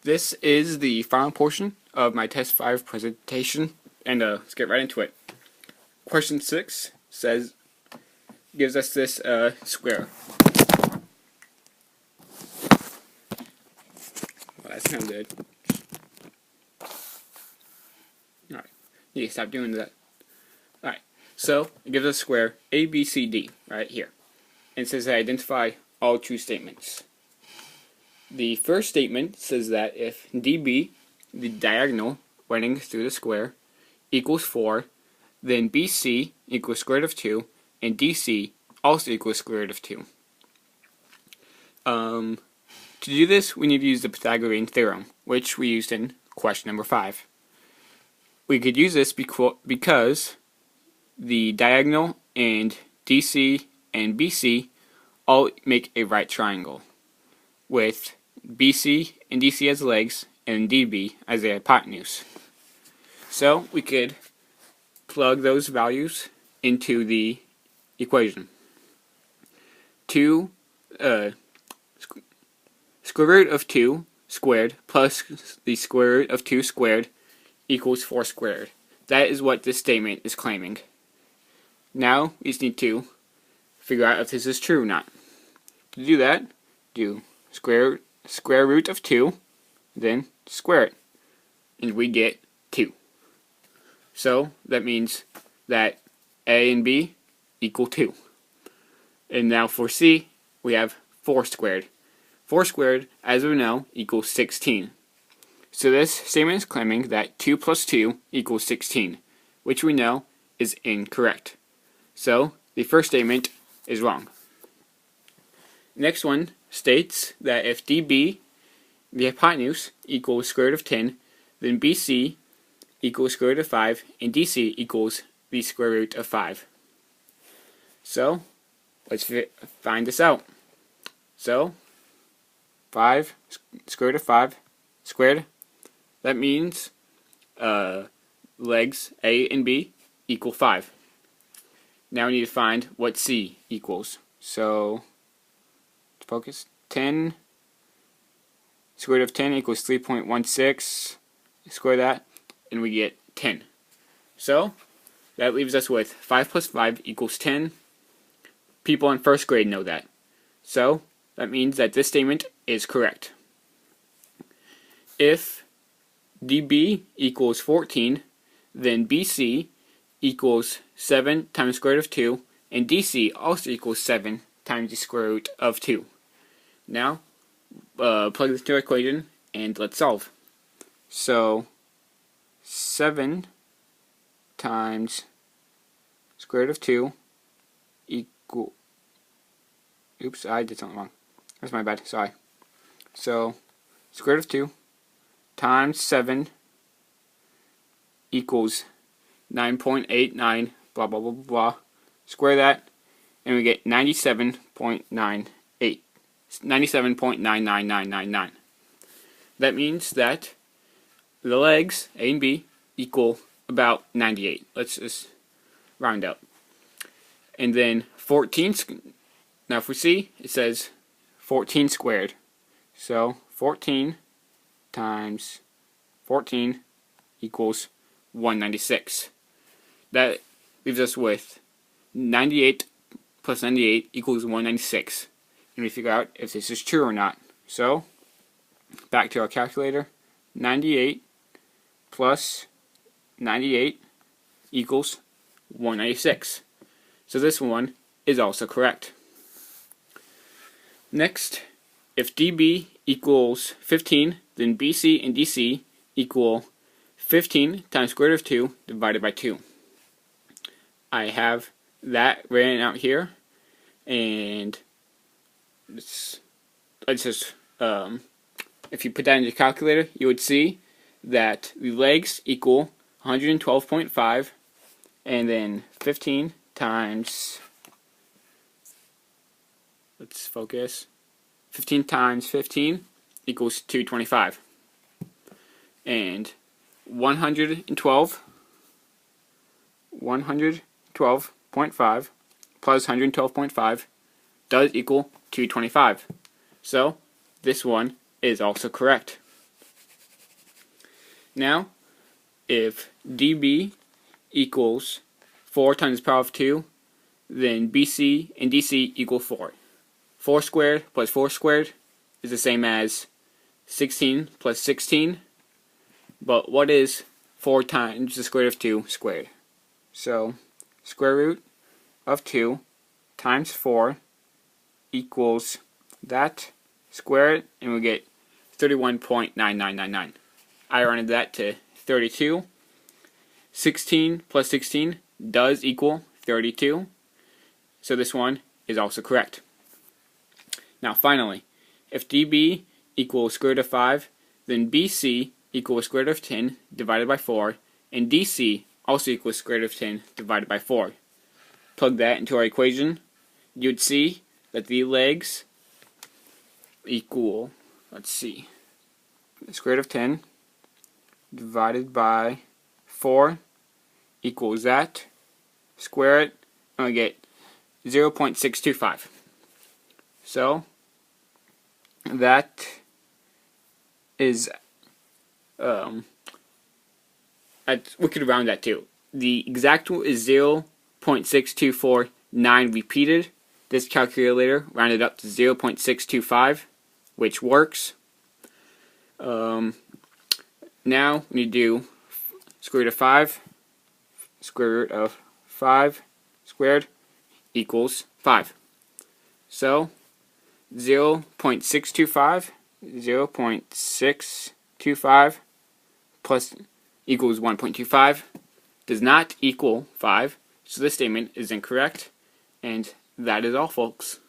This is the final portion of my Test 5 presentation, and let's get right into it. Question 6 gives us this square. Well, that sounds good. Alright, you can stop doing that. Alright, so it gives us a square ABCD right here. And it says identify all true statements. The first statement says that if DB, the diagonal running through the square, equals 4, then BC equals square root of 2, and DC also equals square root of 2. To do this, we need to use the Pythagorean theorem, which we used in question number 5. We could use this because the diagonal and DC and BC all make a right triangle, with BC and DC as legs and DB as the hypotenuse. So we could plug those values into the equation. Square root of 2 squared plus the square root of 2 squared equals 4 squared. That is what this statement is claiming. Now we just need to figure out if this is true or not. To do that, do square root of 2, then square it, and we get 2. So that means that A and B equal 2. And now for C, we have 4 squared. 4 squared, as we know, equals 16. So this statement is claiming that 2 plus 2 equals 16, which we know is incorrect. So the first statement is wrong. Next one states that if DB, the hypotenuse, equals square root of 10, then BC equals square root of 5, and DC equals the square root of 5. So let's find this out. So 5 square root of 5 squared, that means legs A and B equal 5. Now we need to find what C equals. So focus, 10 square root of 10 equals 3.16. Square that, and we get 10. So that leaves us with 5 plus 5 equals 10. People in first grade know that. So that means that this statement is correct. If DB equals 14, then BC equals 7 times square root of 2, and DC also equals 7 times the square root of 2. Now, plug this into our equation, and let's solve. So 7 times square root of 2 equal... Oops, I did something wrong. That's my bad, sorry. So square root of 2 times 7 equals 9.89, blah, blah, blah, blah. Square that, and we get 97.98. 97.99999. That means that the legs, A and B, equal about 98. Let's just round up. And then 14, now for C, it says 14 squared. So 14 times 14 equals 196. That leaves us with 98 plus 98 equals 196. And we figure out if this is true or not. So, back to our calculator. 98 plus 98 equals 196. So this one is also correct. Next, if DB equals 15, then BC and DC equal 15 times square root of 2 divided by 2. I have that written out here, and let's just, if you put that in your calculator, you would see that the legs equal 112.5, and then 15 times, let's focus, 15 times 15 equals 225, and 112.5 plus 112.5 does equal 225. So this one is also correct. Now, if dB equals 4 times the power of 2, then BC and DC equal 4. 4 squared plus 4 squared is the same as 16 plus 16. But what is 4 times the square root of 2 squared? So, square root of 2 times 4 equals that, square it, and we get 31.9999. I rounded that to 32. 16 plus 16 does equal 32. So this one is also correct. Now finally, if dB equals square root of 5, then BC equals square root of 10 divided by 4, and DC also equals square root of 10 divided by 4. Plug that into our equation, you'd see that the legs equal, let's see, square root of 10 divided by 4 equals that, square it, and we get 0.625. So that is, we could round that too. The exact one is 0.6249 repeated. This calculator rounded up to 0.625, which works. Now we need to do square root of 5. Square root of 5 squared equals 5. So 0.625 plus equals 1.25 does not equal 5, so this statement is incorrect, and that is all, folks.